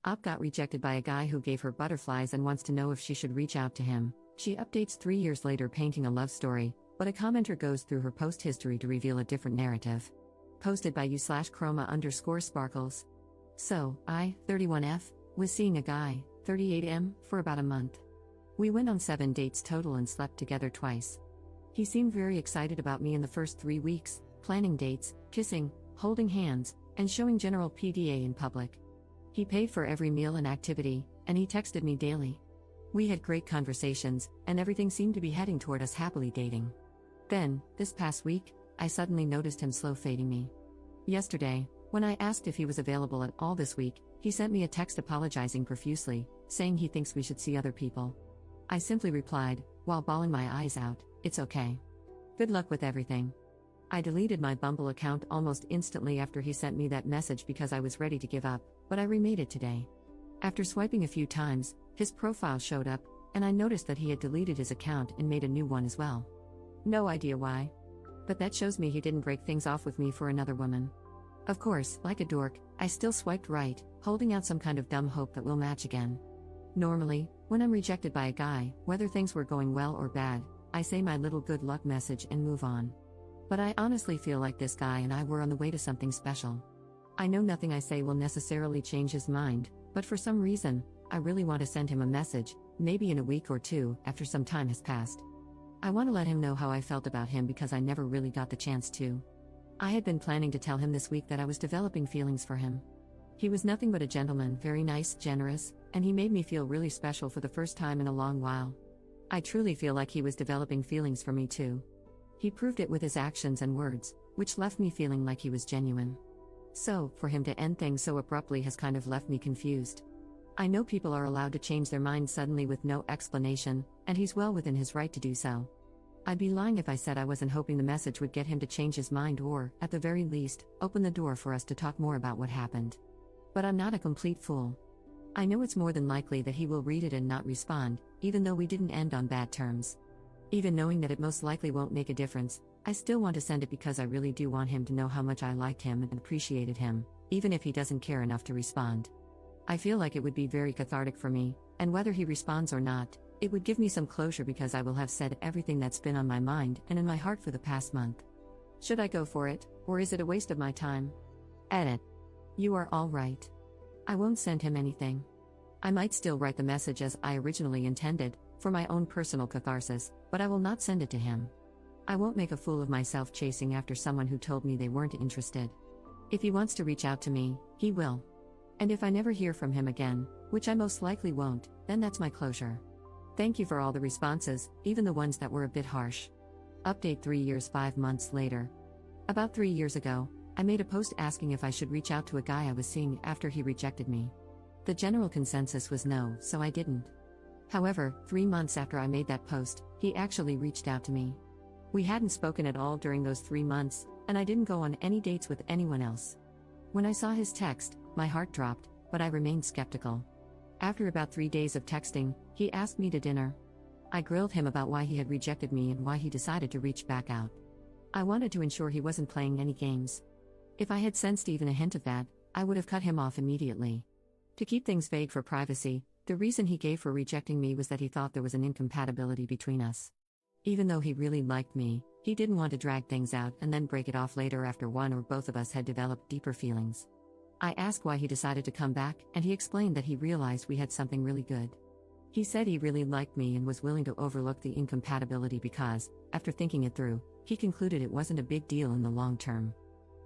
Op got rejected by a guy who gave her butterflies and wants to know if she should reach out to him. She updates 3 years later painting a love story, but a commenter goes through her post history to reveal a different narrative. Posted by u/chroma_sparkles. So, I, 31F, was seeing a guy, 38M, for about a month. We went on 7 dates total and slept together twice. He seemed very excited about me in the first 3 weeks, planning dates, kissing, holding hands, and showing general PDA in public. He paid for every meal and activity, and he texted me daily. We had great conversations, and everything seemed to be heading toward us happily dating. Then, this past week, I suddenly noticed him slow fading me. Yesterday, when I asked if he was available at all this week, he sent me a text apologizing profusely, saying he thinks we should see other people. I simply replied, while bawling my eyes out, "It's okay. Good luck with everything." I deleted my Bumble account almost instantly after he sent me that message because I was ready to give up, but I remade it today. After swiping a few times, his profile showed up, and I noticed that he had deleted his account and made a new one as well. No idea why. But that shows me he didn't break things off with me for another woman. Of course, like a dork, I still swiped right, holding out some kind of dumb hope that we'll match again. Normally, when I'm rejected by a guy, whether things were going well or bad, I say my little good luck message and move on. But I honestly feel like this guy and I were on the way to something special. I know nothing I say will necessarily change his mind, but for some reason, I really want to send him a message, maybe in a week or two, after some time has passed. I want to let him know how I felt about him because I never really got the chance to. I had been planning to tell him this week that I was developing feelings for him. He was nothing but a gentleman, very nice, generous, and he made me feel really special for the first time in a long while. I truly feel like he was developing feelings for me too. He proved it with his actions and words, which left me feeling like he was genuine. So, for him to end things so abruptly has kind of left me confused. I know people are allowed to change their minds suddenly with no explanation, and he's well within his right to do so. I'd be lying if I said I wasn't hoping the message would get him to change his mind or, at the very least, open the door for us to talk more about what happened. But I'm not a complete fool. I know it's more than likely that he will read it and not respond, even though we didn't end on bad terms. Even knowing that it most likely won't make a difference, I still want to send it because I really do want him to know how much I liked him and appreciated him, even if he doesn't care enough to respond. I feel like it would be very cathartic for me, and whether he responds or not, it would give me some closure because I will have said everything that's been on my mind and in my heart for the past month. Should I go for it, or is it a waste of my time? Edit. You are all right. I won't send him anything. I might still write the message as I originally intended, for my own personal catharsis, but I will not send it to him. I won't make a fool of myself chasing after someone who told me they weren't interested. If he wants to reach out to me, he will. And if I never hear from him again, which I most likely won't, then that's my closure. Thank you for all the responses, even the ones that were a bit harsh. Update 3 years 5 months later. About 3 years ago, I made a post asking if I should reach out to a guy I was seeing after he rejected me. The general consensus was no, so I didn't. However, 3 months after I made that post, he actually reached out to me. We hadn't spoken at all during those 3 months, and I didn't go on any dates with anyone else. When I saw his text, my heart dropped, but I remained skeptical. After about 3 days of texting, he asked me to dinner. I grilled him about why he had rejected me and why he decided to reach back out. I wanted to ensure he wasn't playing any games. If I had sensed even a hint of that, I would have cut him off immediately. To keep things vague for privacy, the reason he gave for rejecting me was that he thought there was an incompatibility between us. Even though he really liked me, he didn't want to drag things out and then break it off later after one or both of us had developed deeper feelings. I asked why he decided to come back, and he explained that he realized we had something really good. He said he really liked me and was willing to overlook the incompatibility because, after thinking it through, he concluded it wasn't a big deal in the long term.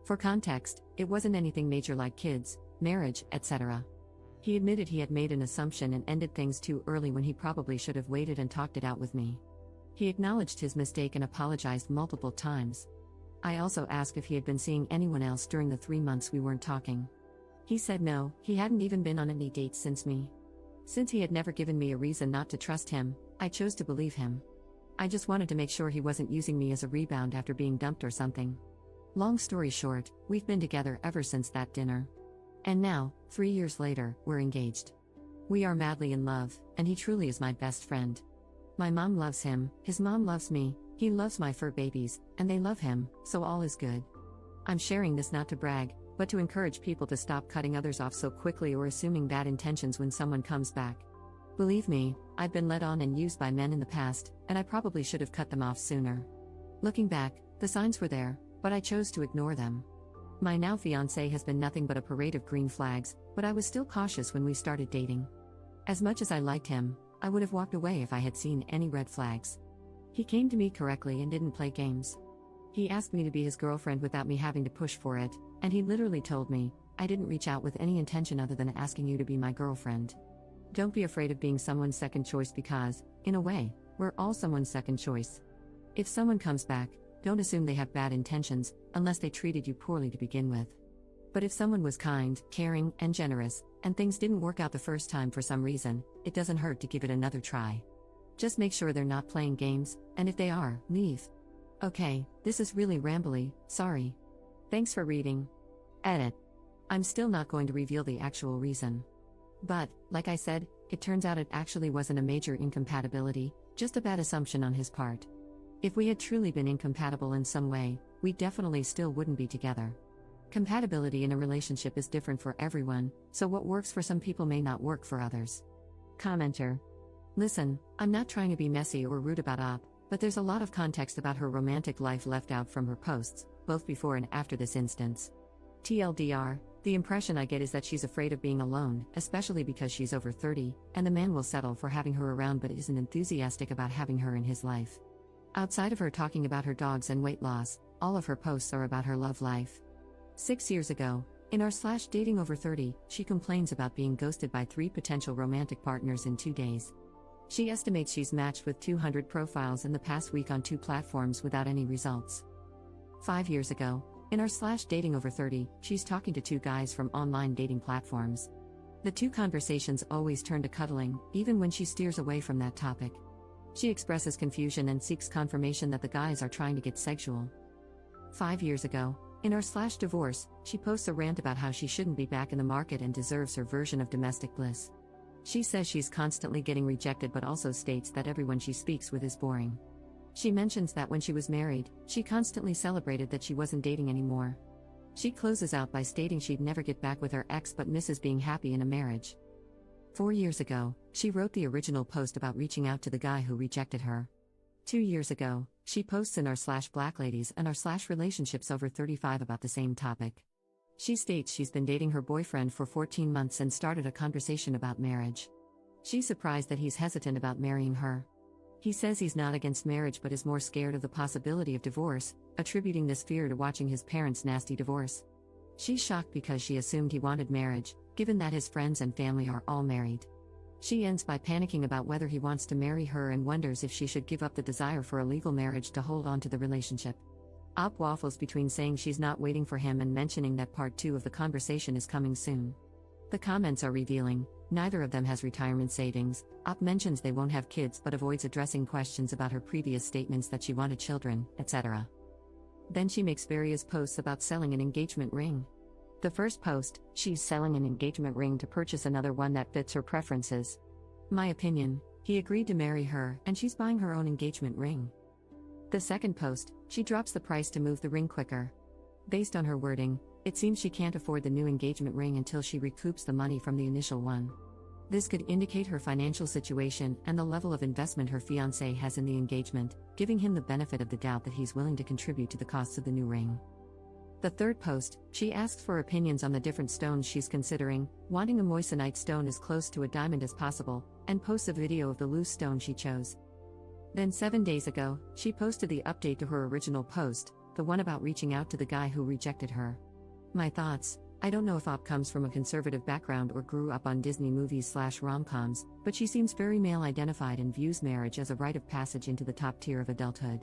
For context, it wasn't anything major like kids, marriage, etc. He admitted he had made an assumption and ended things too early when he probably should have waited and talked it out with me. He acknowledged his mistake and apologized multiple times. I also asked if he had been seeing anyone else during the 3 months we weren't talking. He said no, he hadn't even been on any dates since me. Since he had never given me a reason not to trust him, I chose to believe him. I just wanted to make sure he wasn't using me as a rebound after being dumped or something. Long story short, we've been together ever since that dinner. And now, 3 years later, we're engaged. We are madly in love, and he truly is my best friend. My mom loves him, his mom loves me, he loves my fur babies, and they love him, so all is good. I'm sharing this not to brag, but to encourage people to stop cutting others off so quickly or assuming bad intentions when someone comes back. Believe me, I've been led on and used by men in the past, and I probably should have cut them off sooner. Looking back, the signs were there, but I chose to ignore them. My now fiancé has been nothing but a parade of green flags, but I was still cautious when we started dating. As much as I liked him, I would have walked away if I had seen any red flags. He came to me correctly and didn't play games. He asked me to be his girlfriend without me having to push for it, and he literally told me, "I didn't reach out with any intention other than asking you to be my girlfriend." Don't be afraid of being someone's second choice because, in a way, we're all someone's second choice. If someone comes back, don't assume they have bad intentions, unless they treated you poorly to begin with. But if someone was kind, caring, and generous, and things didn't work out the first time for some reason, it doesn't hurt to give it another try. Just make sure they're not playing games, and if they are, leave. Okay, this is really rambly, sorry. Thanks for reading. Edit. I'm still not going to reveal the actual reason. But, like I said, it turns out it actually wasn't a major incompatibility, just a bad assumption on his part. If we had truly been incompatible in some way, we definitely still wouldn't be together. Compatibility in a relationship is different for everyone, so what works for some people may not work for others. Commenter. Listen, I'm not trying to be messy or rude about Op, but there's a lot of context about her romantic life left out from her posts, both before and after this instance. TLDR, the impression I get is that she's afraid of being alone, especially because she's over 30, and the man will settle for having her around but isn't enthusiastic about having her in his life. Outside of her talking about her dogs and weight loss, all of her posts are about her love life. 6 years ago, in our /dating over 30, she complains about being ghosted by 3 potential romantic partners in 2 days. She estimates she's matched with 200 profiles in the past week on 2 platforms without any results. 5 years ago, in our /dating over 30, she's talking to 2 guys from online dating platforms. The 2 conversations always turn to cuddling, even when she steers away from that topic. She expresses confusion and seeks confirmation that the guys are trying to get sexual. 5 years ago, in our /divorce, she posts a rant about how she shouldn't be back in the market and deserves her version of domestic bliss. She says she's constantly getting rejected but also states that everyone she speaks with is boring. She mentions that when she was married, she constantly celebrated that she wasn't dating anymore. She closes out by stating she'd never get back with her ex but misses being happy in a marriage. 4 years ago, she wrote the original post about reaching out to the guy who rejected her. 2 years ago, she posts in our /Black Ladies and our /Relationships over 35 about the same topic. She states she's been dating her boyfriend for 14 months and started a conversation about marriage. She's surprised that he's hesitant about marrying her. He says he's not against marriage but is more scared of the possibility of divorce, attributing this fear to watching his parents' nasty divorce. She's shocked because she assumed he wanted marriage, given that his friends and family are all married. She ends by panicking about whether he wants to marry her and wonders if she should give up the desire for a legal marriage to hold on to the relationship. Op waffles between saying she's not waiting for him and mentioning that part 2 of the conversation is coming soon. The comments are revealing. Neither of them has retirement savings. Op mentions they won't have kids but avoids addressing questions about her previous statements that she wanted children, etc. Then she makes various posts about selling an engagement ring. The first post, she's selling an engagement ring to purchase another one that fits her preferences. My opinion, he agreed to marry her and she's buying her own engagement ring. The second post, she drops the price to move the ring quicker. Based on her wording, it seems she can't afford the new engagement ring until she recoups the money from the initial one. This could indicate her financial situation and the level of investment her fiancé has in the engagement, giving him the benefit of the doubt that he's willing to contribute to the costs of the new ring. The third post, she asks for opinions on the different stones she's considering, wanting a moissanite stone as close to a diamond as possible, and posts a video of the loose stone she chose. Then 7 days ago, she posted the update to her original post, the one about reaching out to the guy who rejected her. My thoughts: I don't know if Op comes from a conservative background or grew up on Disney movies /rom-coms, but she seems very male-identified and views marriage as a rite of passage into the top tier of adulthood.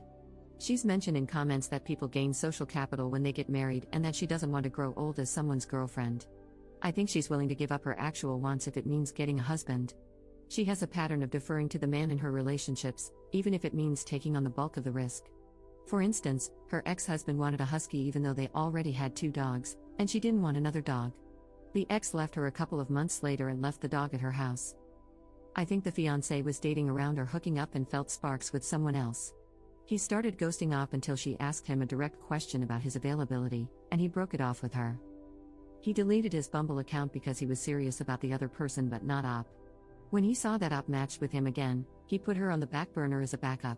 She's mentioned in comments that people gain social capital when they get married and that she doesn't want to grow old as someone's girlfriend. I think she's willing to give up her actual wants if it means getting a husband. She has a pattern of deferring to the man in her relationships, even if it means taking on the bulk of the risk. For instance, her ex-husband wanted a husky even though they already had 2 dogs, and she didn't want another dog. The ex left her a couple of months later and left the dog at her house. I think the fiancé was dating around or hooking up and felt sparks with someone else. He started ghosting Op until she asked him a direct question about his availability, and he broke it off with her. He deleted his Bumble account because he was serious about the other person but not Op. When he saw that Op matched with him again, he put her on the back burner as a backup.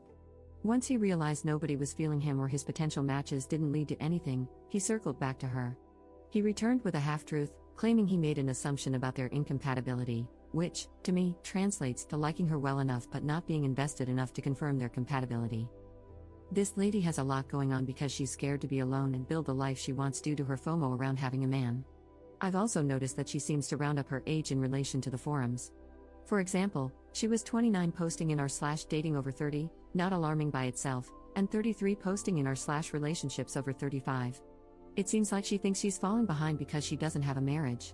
Once he realized nobody was feeling him or his potential matches didn't lead to anything, he circled back to her. He returned with a half-truth, claiming he made an assumption about their incompatibility, which, to me, translates to liking her well enough but not being invested enough to confirm their compatibility. This lady has a lot going on because she's scared to be alone and build the life she wants due to her FOMO around having a man. I've also noticed that she seems to round up her age in relation to the forums. For example, she was 29 posting in r/dating over 30, not alarming by itself, and 33 posting in r/relationships over 35. It seems like she thinks she's falling behind because she doesn't have a marriage.